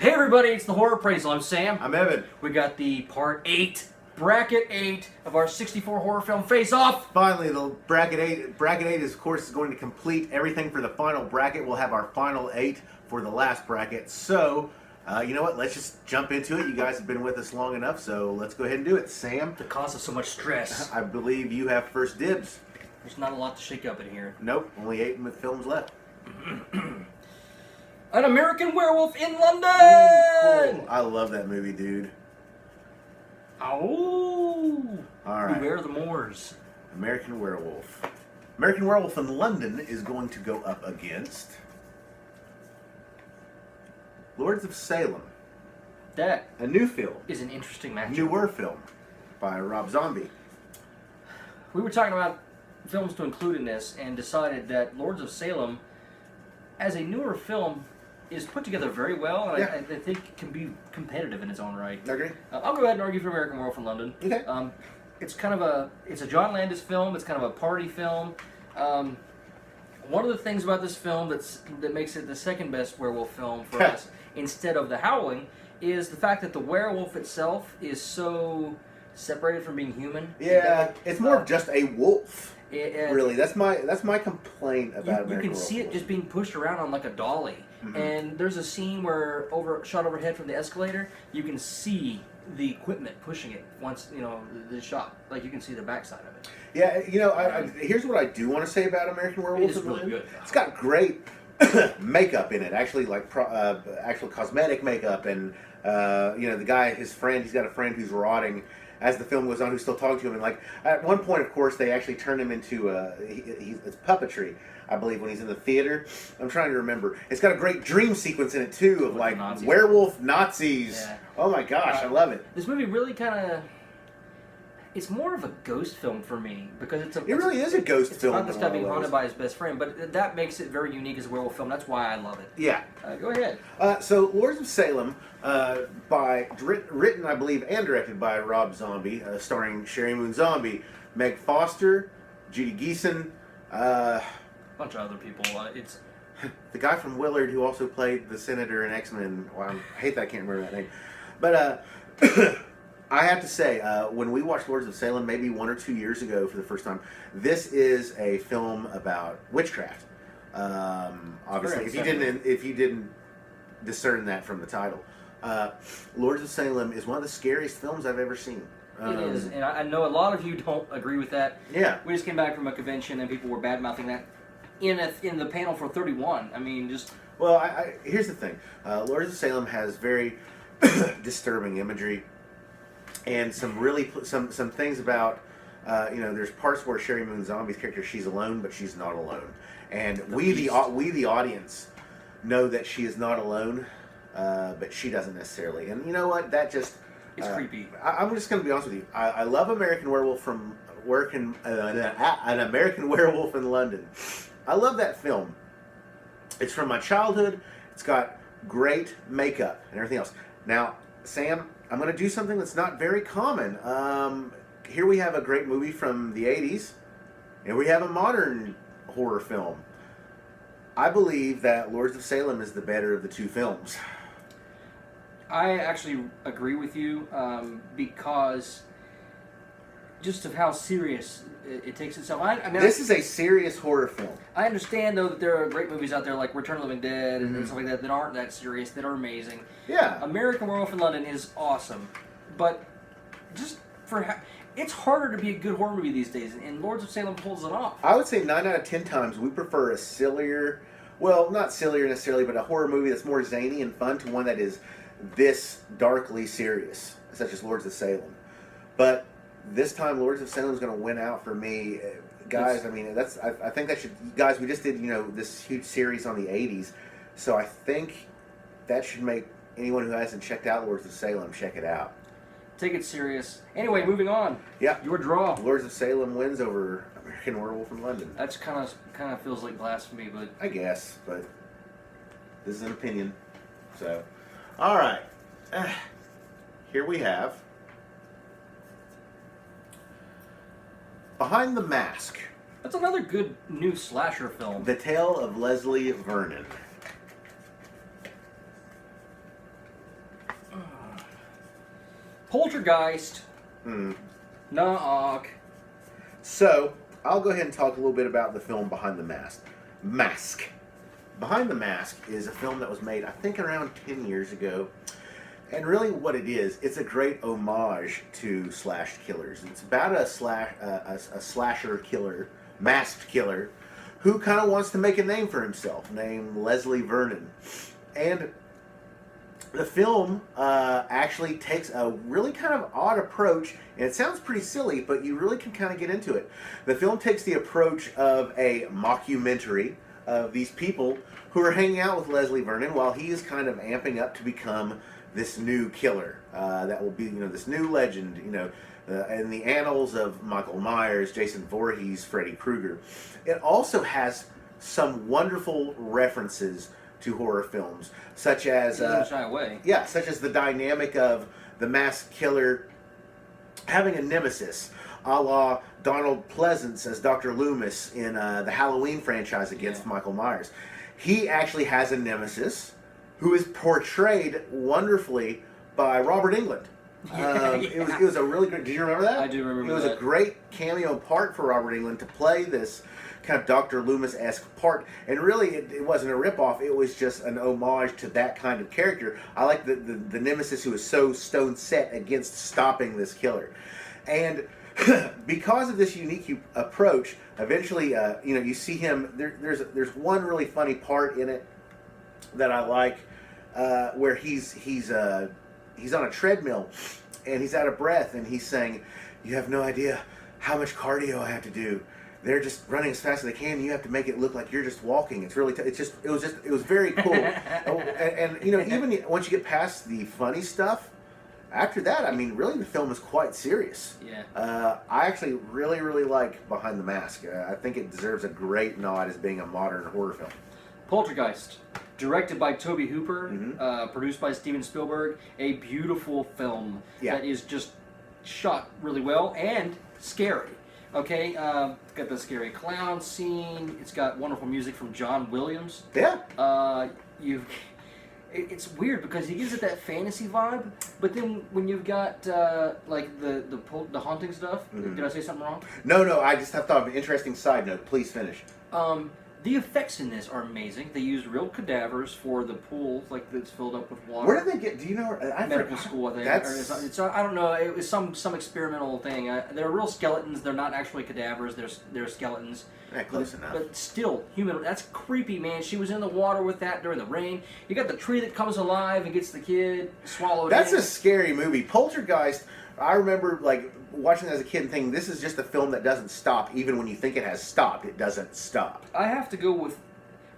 Hey everybody, it's the Horror Appraisal. I'm Sam. I'm Evan. We got the part 8, bracket 8 of our 64 horror film Face Off. Finally, the bracket 8. Bracket 8 is, of course, going to complete everything for the final bracket. We'll have our final 8 for the last bracket. So, you know what? Let's just jump into it. You guys have been with us long enough, so let's go ahead and do it. Sam? The cause of so much stress. I believe you have first dibs. There's not a lot to shake up in here. Nope, only 8 films left. An American Werewolf in London! Ooh, cool. I love that movie, dude. Oh! All right. Beware the Moors. American Werewolf. American Werewolf in London is going to go up against Lords of Salem. That A new film. is an interesting matchup. Newer film by Rob Zombie. We were talking about films to include in this and decided that Lords of Salem, as a newer film, is put together very well, and Yeah. I think can be competitive in its own right. Okay. I'll go ahead and argue for American Werewolf in London. Okay. It's kind of it's a John Landis film. It's kind of a party film. One of the things about this film that makes it the second best werewolf film for us, instead of The Howling, is the fact that the werewolf itself is so separated from being human. Yeah, it's more of just a wolf. Really, that's my complaint about American You can Werewolf. see it just being pushed around on like a dolly. Mm-hmm. And there's a scene where shot overhead from the escalator, you can see the equipment pushing it once, the shot. Like you can see the backside of it. Yeah, here's what I do want to say about American Werewolf. It is really good. It's got great makeup in it, actually, like actual cosmetic makeup, and the guy, his friend, he's got a friend who's rotting as the film goes on, who's still talking to him, and like at one point, of course, they actually turn him into it's puppetry, I believe, when he's in the theater. I'm trying to remember. It's got a great dream sequence in it too of like werewolf Nazis. Yeah. Oh my gosh, I love it. This movie really it's more of a ghost film for me because it really is a ghost film. It's about this guy being haunted by his best friend, but that makes it very unique as a werewolf film. That's why I love it. Yeah. Go ahead. So, Lords of Salem, written, I believe, and directed by Rob Zombie, starring Sherry Moon Zombie, Meg Foster, Judy Geeson, a bunch of other people. It's the guy from Willard who also played the Senator in X-Men. Well, I hate that I can't remember that name. But I have to say, when we watched Lords of Salem maybe 1 or 2 years ago for the first time, this is a film about witchcraft. Obviously, if you didn't discern that from the title, Lords of Salem is one of the scariest films I've ever seen. It is, and I know a lot of you don't agree with that. Yeah, we just came back from a convention and people were bad mouthing that in the panel for 31. I mean, just well, here's the thing: Lords of Salem has very disturbing imagery. And some things about, there's parts where Sherry Moon Zombie's character, she's alone, but she's not alone. And we the audience know that she is not alone, but she doesn't necessarily. And you know what? That just... It's creepy. I'm just going to be honest with you. I love American Werewolf from working... an American Werewolf in London. I love that film. It's from my childhood. It's got great makeup and everything else. Now, Sam... I'm going to do something that's not very common. Here we have a great movie from the 80s, and we have a modern horror film. I believe that Lords of Salem is the better of the two films. I actually agree with you because just of how serious it takes itself. This is a serious horror film. I understand, though, that there are great movies out there like Return of the Living Dead and stuff like that aren't that serious, that are amazing. Yeah. American Werewolf in London is awesome, but just it's harder to be a good horror movie these days, and Lords of Salem pulls it off. I would say 9 out of 10 times we prefer a sillier, well, not sillier necessarily, but a horror movie that's more zany and fun to one that is this darkly serious, such as Lords of Salem. But this time, Lords of Salem is going to win out for me, guys. I mean, I think that should, guys. We just did this huge series on the '80s, so I think that should make anyone who hasn't checked out Lords of Salem check it out. Take it serious. Anyway, moving on. Yeah, your draw. Lords of Salem wins over American Werewolf in London. That's kind of feels like blasphemy, but I guess. But this is an opinion. So, all right, here we have. Behind the Mask. That's another good new slasher film. The Tale of Leslie Vernon. Poltergeist. Hmm. Knock. So, I'll go ahead and talk a little bit about the film Behind the Mask. Behind the Mask is a film that was made, I think, around 10 years ago. And really what it is, it's a great homage to slashed killers. It's about a slasher killer, masked killer, who kind of wants to make a name for himself, named Leslie Vernon. And the film actually takes a really kind of odd approach, and it sounds pretty silly, but you really can kind of get into it. The film takes the approach of a mockumentary of these people who are hanging out with Leslie Vernon while he is kind of amping up to become this new killer that will be, this new legend, in the annals of Michael Myers, Jason Voorhees, Freddy Krueger. It also has some wonderful references to horror films, such as shy away. such as the dynamic of the masked killer having a nemesis, a la Donald Pleasance as Dr. Loomis in the Halloween franchise against Michael Myers. He actually has a nemesis who is portrayed wonderfully by Robert Englund. It was a really great. Did you remember that? I do remember that. It was a great cameo part for Robert Englund to play this kind of Dr. Loomis-esque part, and really it wasn't a ripoff. It was just an homage to that kind of character. I like the nemesis who is so stone set against stopping this killer, and because of this unique approach, eventually you see him. There's one really funny part in it that I like, where he's on a treadmill and he's out of breath and he's saying, "You have no idea how much cardio I have to do. They're just running as fast as they can. And you have to make it look like you're just walking. It's really it was very cool." and even once you get past the funny stuff, after that, I mean, really the film is quite serious. Yeah. I actually really, really like Behind the Mask. I think it deserves a great nod as being a modern horror film. Poltergeist, directed by Tobe Hooper, produced by Steven Spielberg. A beautiful film that is just shot really well and scary. Okay, it's got the scary clown scene. It's got wonderful music from John Williams. Yeah. It's weird because he gives it that fantasy vibe, but then when you've got like the haunting stuff, did I say something wrong? No. I just have thought of an interesting side note. Please finish. The effects in this are amazing. They use real cadavers for the pool, like that's filled up with water. Where did they get? Do you know? Medical school, I think. I don't know. It was some experimental thing. They're real skeletons. They're not actually cadavers. They're skeletons. Close enough. But still, human. That's creepy, man. She was in the water with that during the rain. You got the tree that comes alive and gets the kid swallowed. That's a scary movie. Poltergeist. I remember watching it as a kid and thinking, this is just a film that doesn't stop. Even when you think it has stopped, it doesn't stop. I have to go with.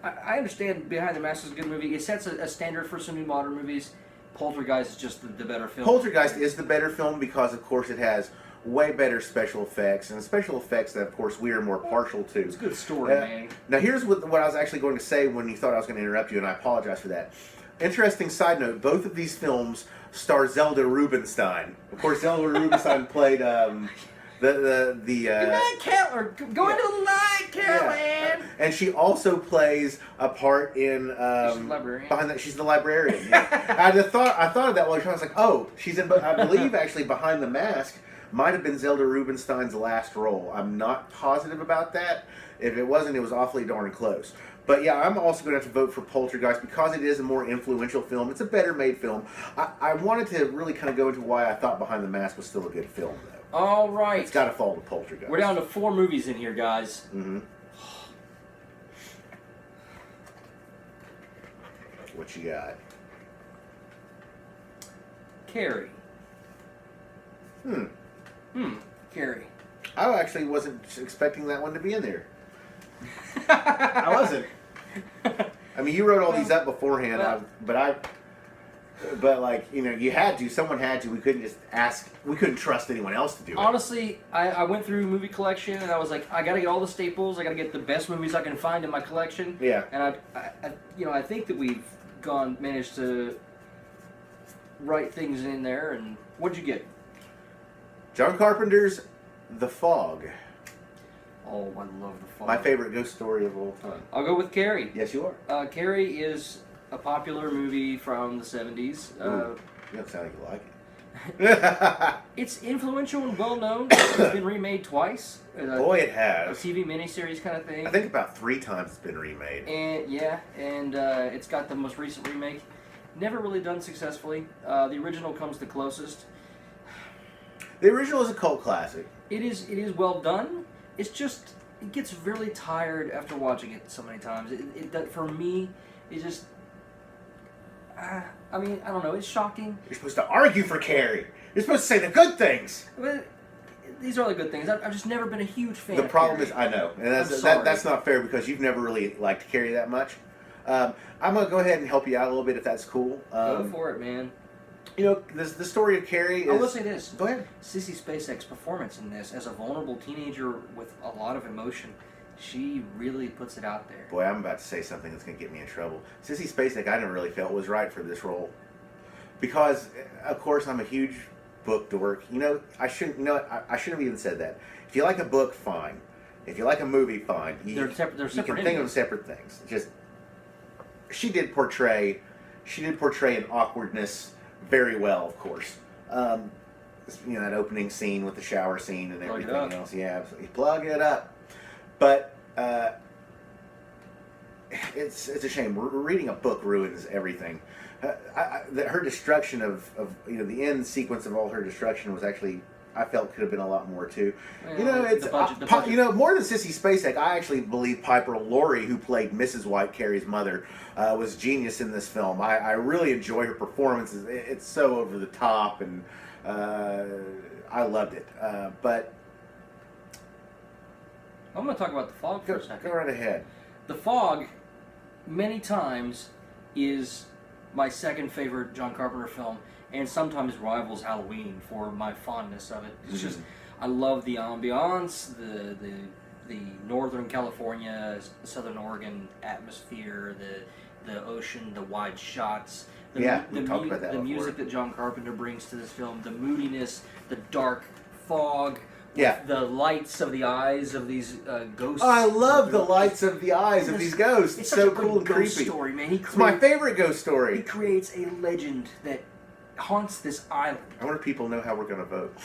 I understand Behind the Mask is a good movie. It sets a standard for some new modern movies. Poltergeist is just the better film. Poltergeist is the better film because, of course, it has way better special effects, and special effects that, of course, we are more partial to. It's a good story, man. Now, here's what I was actually going to say when you thought I was going to interrupt you, and I apologize for that. Interesting side note, both of these films star Zelda Rubinstein. Of course, Zelda Rubinstein played the Good night, Kettler. Go into the light, Carolyn. And she also plays a part in she's the librarian. Behind that. She's the librarian. I thought of that while I was like, oh, she's in. I believe actually Behind the Mask might have been Zelda Rubinstein's last role. I'm not positive about that. If it wasn't, it was awfully darn close. But yeah, I'm also going to have to vote for Poltergeist because it is a more influential film. It's a better made film. I wanted to really kind of go into why I thought Behind the Mask was still a good film, though. All right. It's got to fall to Poltergeist. We're down to 4 movies in here, guys. Mm-hmm. What you got? Carrie. Carrie. I actually wasn't expecting that one to be in there. I wasn't. I mean, you wrote all these up beforehand, but like, you had to. Someone had to. We couldn't just ask. We couldn't trust anyone else to do it. Honestly, I went through movie collection and I was like, I gotta get all the staples. I gotta get the best movies I can find in my collection. Yeah. And I think that we've managed to write things in there. And what'd you get? John Carpenter's The Fog. Oh, I love The Fog. My favorite ghost story of all time. I'll go with Carrie. Yes, you are. Carrie is a popular movie from the 70s. You don't sound like you like it. It's influential and well known. It's been remade twice. Boy, it A has. TV miniseries kind of thing. I think about 3 times it's been remade. And yeah, and it's got the most recent remake. Never really done successfully. The original comes the closest. The original is a cult classic. It is well done. It's just it gets really tired after watching it so many times. For me, it just. I mean, I don't know. It's shocking. You're supposed to argue for Carrie. You're supposed to say the good things. But these are the good things. I've just never been a huge fan. The of problem Carrie. is, I know, and I'm sorry. that's not fair because you've never really liked Carrie that much. I'm gonna go ahead and help you out a little bit if that's cool. Go for it, man. You know, the story of Carrie is. I will say this. Go ahead. Sissy Spacek's performance in this, as a vulnerable teenager with a lot of emotion, she really puts it out there. Boy, I'm about to say something that's gonna get me in trouble. Sissy Spacek, I never really felt was right for this role because, of course, I'm a huge book dork. You know, I shouldn't. You know, I shouldn't have even said that. If you like a book, fine. If you like a movie, fine. They're separate You can think of them entities. separate things. Just she did portray an awkwardness very well, of course. You know, that opening scene with the shower scene and Plug it everything up. else. Yeah, absolutely. Plug it up. But it's a shame. Reading a book ruins everything. Her destruction of you know the end sequence of all her destruction was actually I felt could have been a lot more too. Well, You know, it's the budget. you know more than Sissy Spacek. I actually believe Piper Laurie, who played Mrs. White, Carrie's mother, was genius in this film. I really enjoy her performances. It's so over the top, and I loved it. But I'm going to talk about The Fog for go a second. right ahead. The Fog, many times, is my second favorite John Carpenter film, and sometimes rivals Halloween for my fondness of it. It's just, I love the ambiance, the Northern California, Southern Oregon atmosphere, the ocean, the wide shots. Yeah, we talked about that The before. music that John Carpenter brings to this film, the moodiness, the dark fog. Yeah. The lights of the eyes of these ghosts. I love the lights of the eyes of these ghosts. It's such so a good cool and ghost creepy. story, man. It's my favorite ghost He story. creates a legend that haunts this island. I wonder if people know how we're going to vote.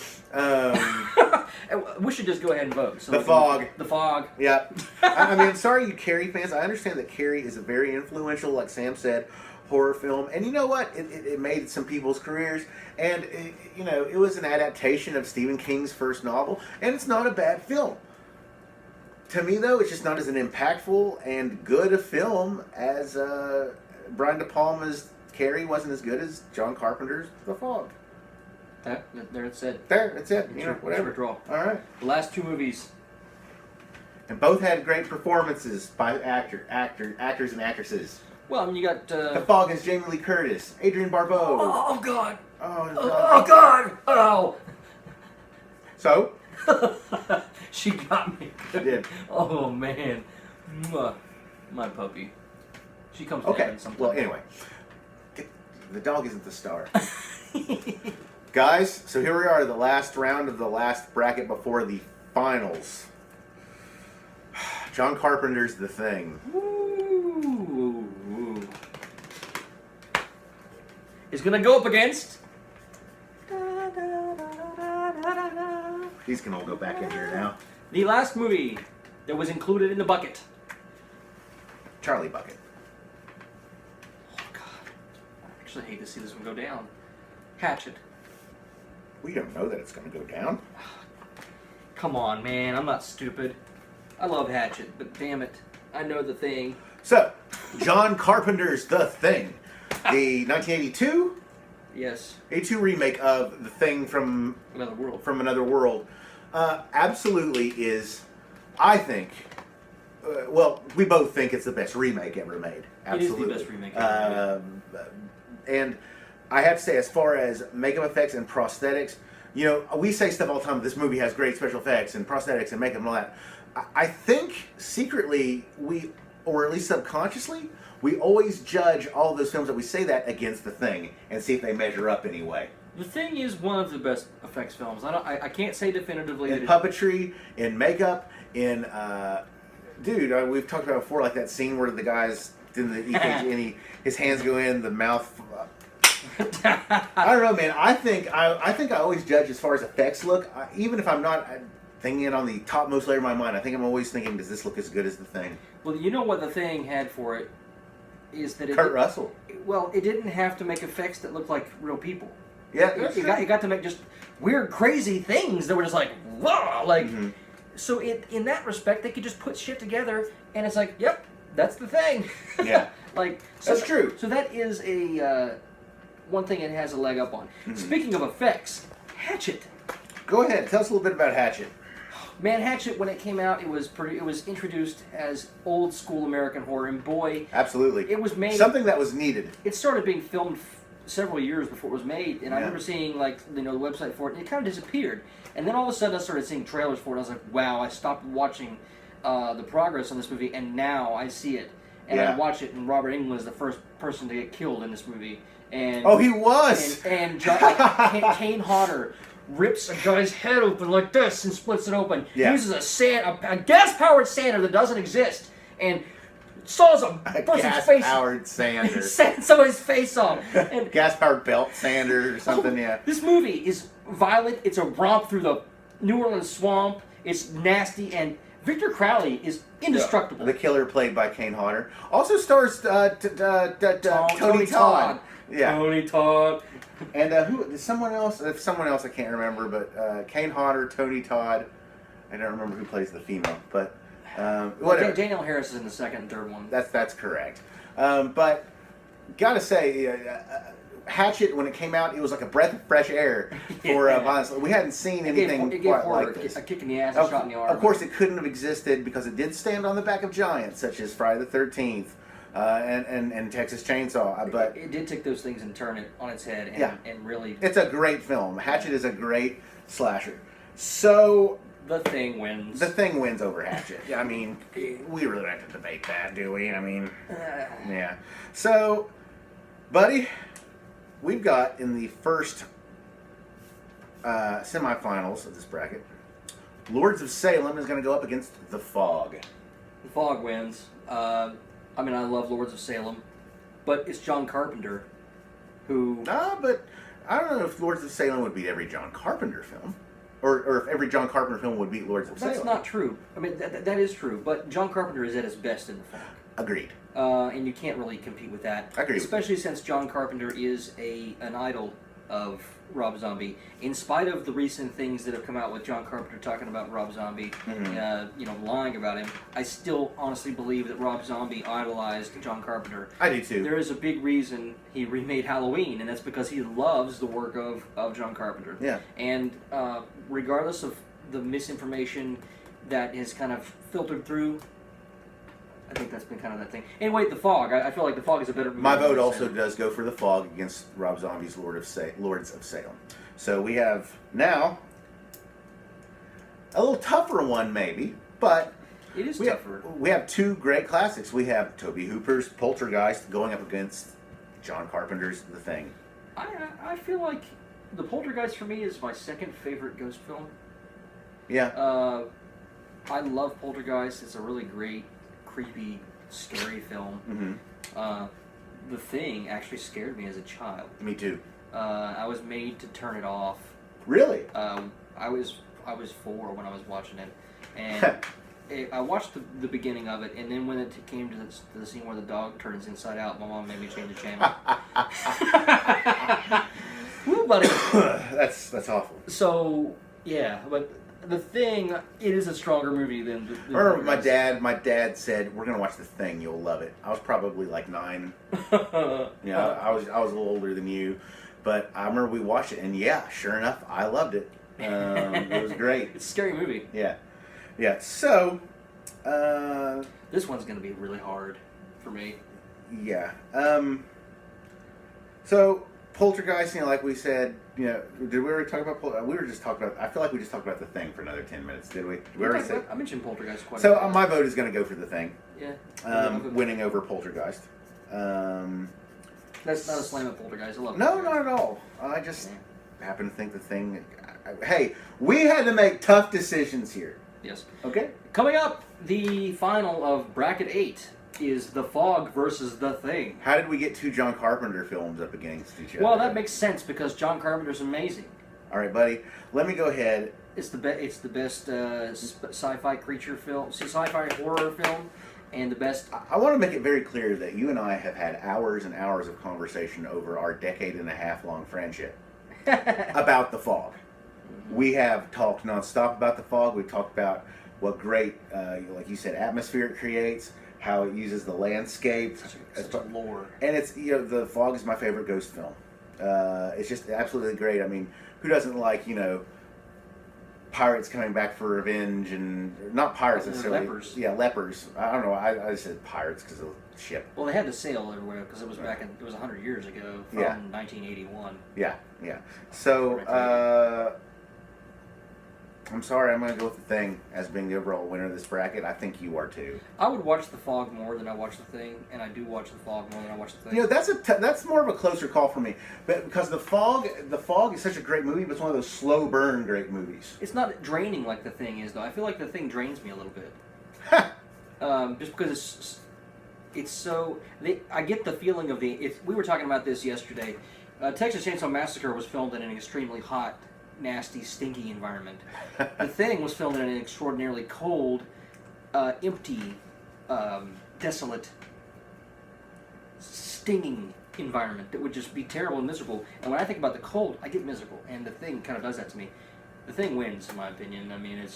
We should just go ahead and vote. So The we can- Fog. The Fog. Yeah. I mean, I'm sorry, you Carrie fans. I understand that Carrie is a very influential, like Sam said, horror film. And you know what? It made some people's careers. And, you know, it was an adaptation of Stephen King's first novel. And it's not a bad film. To me, though, it's just not as an impactful and good a film as Brian De Palma's Carrie wasn't as good as John Carpenter's The Fog. There it said. There, that's it. You know, It's whatever. your draw. All right. The last two movies. And both had great performances by actors and actresses. Well, I mean, you got. The Fog is Jamie Lee Curtis, Adrienne Barbeau. Oh God! Oh, Oh God! Oh! So? She got me. She did. Oh man, Mwah. My puppy. She comes to Okay. heaven sometime. Well, anyway, the dog isn't the star. Guys, so here we are, the last round of the last bracket before the finals. John Carpenter's The Thing. Ooh. Is gonna go up against. These can all go back in here now. The last movie that was included in the bucket. Charlie Bucket. Oh God! I actually hate to see this one go down. Hatchet. We don't know that it's going to go down. Come on, man. I'm not stupid. I love Hatchet, but damn it, I know the thing. So, John Carpenter's The Thing. The 1982 Yes, 82 remake of The Thing from Another World. Another World absolutely is, I think, well, we both think it's the best remake ever made. Absolutely. It is the best remake ever And I have to say, as far as makeup effects and prosthetics, you know, we say stuff all the time, this movie has great special effects and prosthetics and makeup and all that. I think secretly or at least subconsciously, we always judge all those films that we say that against The Thing and see if they measure up anyway. The Thing is one of the best effects films. I can't say definitively In that puppetry, in makeup, in we've talked about before, like that scene where the guy's in the EKG and his hands go in, the mouth I don't know, man. I think I always judge as far as effects look. Even if I'm not thinking it on the topmost layer of my mind, I think I'm always thinking, does this look as good as The Thing? Well, you know what The Thing had for it is that Kurt Russell. Well, it didn't have to make effects that looked like real people. Yeah, it got to make just weird, crazy things that were just like, whoa, like. Mm-hmm. So in that respect, they could just put shit together, and it's like, yep, that's The Thing. Yeah, like so that's true. So that is a one thing it has a leg up on. Mm-hmm. Speaking of effects, Hatchet. Go ahead, tell us a little bit about Hatchet. Man, Hatchet, when it came out, it was introduced as old school American horror, and boy, Absolutely, it was made something that was needed. It started being filmed several years before it was made, and I remember seeing the website for it, and it kind of disappeared. And then all of a sudden, I started seeing trailers for it. And I was like, wow! I stopped watching the progress on this movie, and now I see it, and I watch it. And Robert Englund is the first person to get killed in this movie, and he was. And Kane Hodder rips a guy's head open like this and splits it open. Yeah. Uses a gas-powered sander that doesn't exist, and saws a person's face. Gas-powered sander. Sands somebody's face off. And Gas-powered belt sander or something, yeah. This movie is violent. It's a romp through the New Orleans swamp. It's nasty, and Victor Crowley is indestructible. The killer played by Kane Hodder. Also stars Tony Todd. Yeah. Tony Todd. And who? Someone else I can't remember, but Kane Hodder, Tony Todd. I don't remember who plays the female, but whatever. Danielle Harris is in the second and third one. That's correct. But gotta say, Hatchet, when it came out, it was like a breath of fresh air for violence. We hadn't seen anything quite like this. A kick in the ass, a shot in the arm. Of course, it couldn't have existed because it did stand on the back of giants such as Friday the 13th and Texas Chainsaw. But it did take those things and turn it on its head and really... It's a great film. Hatchet is a great slasher. So... The Thing wins. The Thing wins over Hatchet. I mean, we really don't have to debate that, do we? I mean, yeah. So, buddy, we've got in the first semifinals of this bracket, Lords of Salem is going to go up against The Fog. The Fog wins. I mean, I love Lords of Salem, but it's John Carpenter who... but I don't know if Lords of Salem would beat every John Carpenter film. Or if every John Carpenter film would beat Lords of Salem. That's not true. I mean, that is true. But John Carpenter is at his best in The Fog. Agreed. And you can't really compete with that. Agreed. Especially since John Carpenter is an idol of Rob Zombie. In spite of the recent things that have come out with John Carpenter talking about Rob Zombie, lying about him, I still honestly believe that Rob Zombie idolized John Carpenter. I do too. There is a big reason he remade Halloween, and that's because he loves the work of John Carpenter. Yeah. And regardless of the misinformation that has kind of filtered through, I think that's been kind of that thing. Anyway, The Fog. I feel like The Fog is a better movie. My vote also does go for The Fog against Rob Zombie's Lords of Salem. So we have now a little tougher one, maybe, but it is tougher. We have two great classics. We have Tobe Hooper's Poltergeist going up against John Carpenter's The Thing. I feel like The Poltergeist for me is my second favorite ghost film. Yeah. I love Poltergeist. It's a really great, creepy, scary film. Mm-hmm. The Thing actually scared me as a child. Me too. I was made to turn it off. Really? I was 4 when I was watching it, and I watched the beginning of it, and then when it came to the scene where the dog turns inside out, my mom made me change the channel. Woo, buddy. That's awful. So yeah, but The Thing, it is a stronger movie than the Or my dad said, "We're gonna watch The Thing. You'll love it." I was probably like 9. I was a little older than you, but I remember we watched it, and yeah, sure enough, I loved it. It was great. It's a scary movie. Yeah. So, this one's gonna be really hard for me. Yeah. So Poltergeist, like we said, did we already talk about? We were just talking about. I feel like we just talked about The Thing for another 10 minutes, did we? Did we already say? I mentioned Poltergeist quite a So bit. my vote is going to go for The Thing. Yeah. Winning over Poltergeist. That's not a slam at Poltergeist. I love No, Poltergeist. not at all. I just happen to think The Thing. Hey, we had to make tough decisions here. Yes. Okay. Coming up, the final of Bracket 8. is The Fog versus The Thing. How did we get two John Carpenter films up against each other? Well, that makes sense because John Carpenter's amazing. All right, buddy. Let me go ahead. It's the best sci-fi creature film, sci-fi horror film, and the best. I want to make it very clear that you and I have had hours and hours of conversation over our decade-and-a-half long friendship about The Fog. We have talked nonstop about The Fog. We've talked about what great, like you said, atmosphere it creates, how it uses the landscape. Such a lore. And it's, The Fog is my favorite ghost film. It's just absolutely great. I mean, who doesn't like, pirates coming back for revenge, and not pirates necessarily. Lepers. Yeah, lepers. I don't know. I said pirates because of the ship. Well, they had to sail everywhere because it was it was 100 years ago from 1981. Yeah. So, I'm sorry, I'm going to go with The Thing as being the overall winner of this bracket. I think you are too. I would watch The Fog more than I watch The Thing, and I do watch The Fog more than I watch The Thing. That's more of a closer call for me, but because The Fog is such a great movie, but it's one of those slow burn great movies. It's not draining like The Thing is, though. I feel like The Thing drains me a little bit. Just because it's so. I get the feeling of we were talking about this yesterday. Texas Chainsaw Massacre was filmed in an extremely hot, nasty, stinky environment. The Thing was filmed in an extraordinarily cold, empty, desolate, stinging environment that would just be terrible and miserable. And when I think about the cold, I get miserable. And The Thing kind of does that to me. The Thing wins, in my opinion. I mean,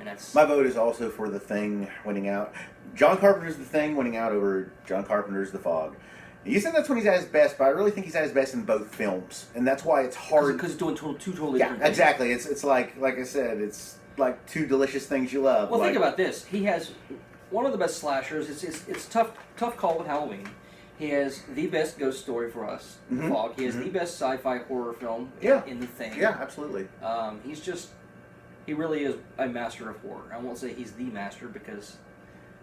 that's... My vote is also for The Thing winning out. John Carpenter's The Thing winning out over John Carpenter's The Fog. You said that's when he's at his best, but I really think he's at his best in both films, and that's why it's hard. Because he's doing two totally different things. Exactly. It's like I said, it's like two delicious things you love. Well, think about this. He has one of the best slashers. It's tough call with Halloween. He has the best ghost story for us, The Fog. He has the best sci-fi horror film in The Thing. Yeah, absolutely. He really is a master of horror. I won't say he's the master because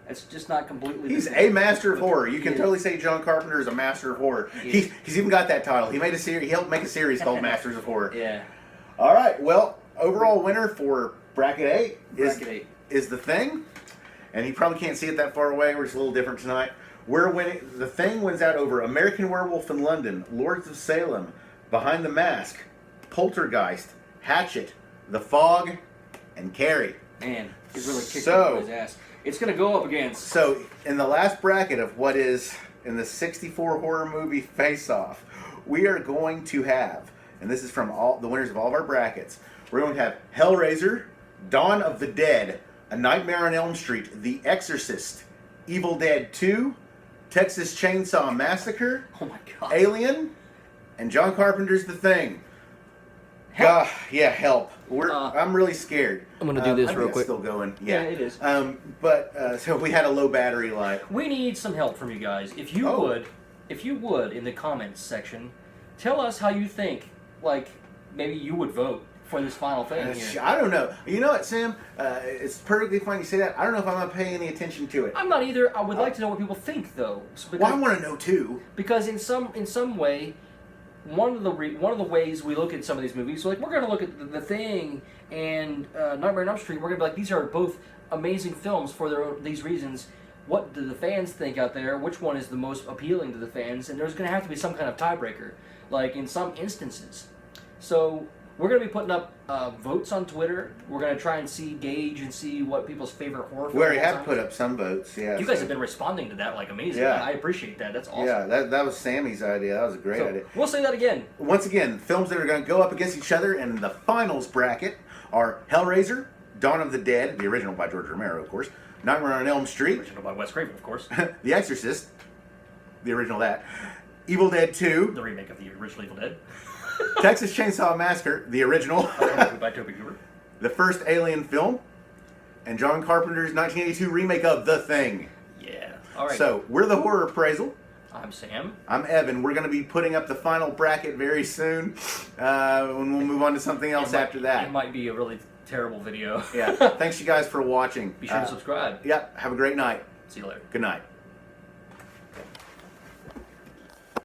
it's just not completely... He's a master of horror. You can totally say John Carpenter is a master of horror. He's even got that title. He helped make a series called Masters of Horror. Yeah. All right. Well, overall winner for Bracket 8 is The Thing. And you probably can't see it that far away. We're just a little different tonight. We're winning. The Thing wins out over American Werewolf in London, Lords of Salem, Behind the Mask, Poltergeist, Hatchet, The Fog, and Carrie. Man, he's really kicked his ass. It's going to go up against... So, in the last bracket of what is in the 64 horror movie face-off, we are going to have, and this is from all the winners of all of our brackets, we're going to have Hellraiser, Dawn of the Dead, A Nightmare on Elm Street, The Exorcist, Evil Dead 2, Texas Chainsaw Massacre, oh my God, Alien, and John Carpenter's The Thing. Help. Help. I'm really scared. I'm going to do this I think real it's quick. Still going. Yeah, it is. So we had a low battery life. We need some help from you guys. If you would, in the comments section, tell us how you think, maybe you would vote for this final thing here. I don't know. You know what, Sam? It's perfectly fine you say that. I don't know if I'm going to pay any attention to it. I'm not either. I would like to know what people think, though. Well, I want to know, too. Because in some way... One of the ways we look at some of these movies, we're going to look at The Thing and Nightmare on Elm Street. We're going to be like, these are both amazing films for these reasons. What do the fans think out there? Which one is the most appealing to the fans? And there's going to have to be some kind of tiebreaker, in some instances. So we're going to be putting up votes on Twitter. We're going to try and gauge and see what people's favorite horror films are. We already have put up some votes, yeah. You guys have been responding to that amazing. Yeah. I appreciate that. That's awesome. Yeah, that was Sammy's idea. That was a great idea. We'll say that again. Once again, films that are going to go up against each other in the finals bracket are Hellraiser, Dawn of the Dead, the original by George Romero, of course, Nightmare on Elm Street, The original by Wes Craven, of course. The Exorcist, the original of that, Evil Dead 2, the remake of the original Evil Dead, Texas Chainsaw Massacre, the original, by Toby Hooper, the first Alien film, and John Carpenter's 1982 remake of The Thing. Yeah. All right. So, we're the Horror Appraisal. I'm Sam. I'm Evan. We're going to be putting up the final bracket very soon, and we'll move on to something else after that. It might be a really terrible video. Yeah. Thanks, you guys, for watching. Be sure to subscribe. Yep. Have a great night. See you later. Good night.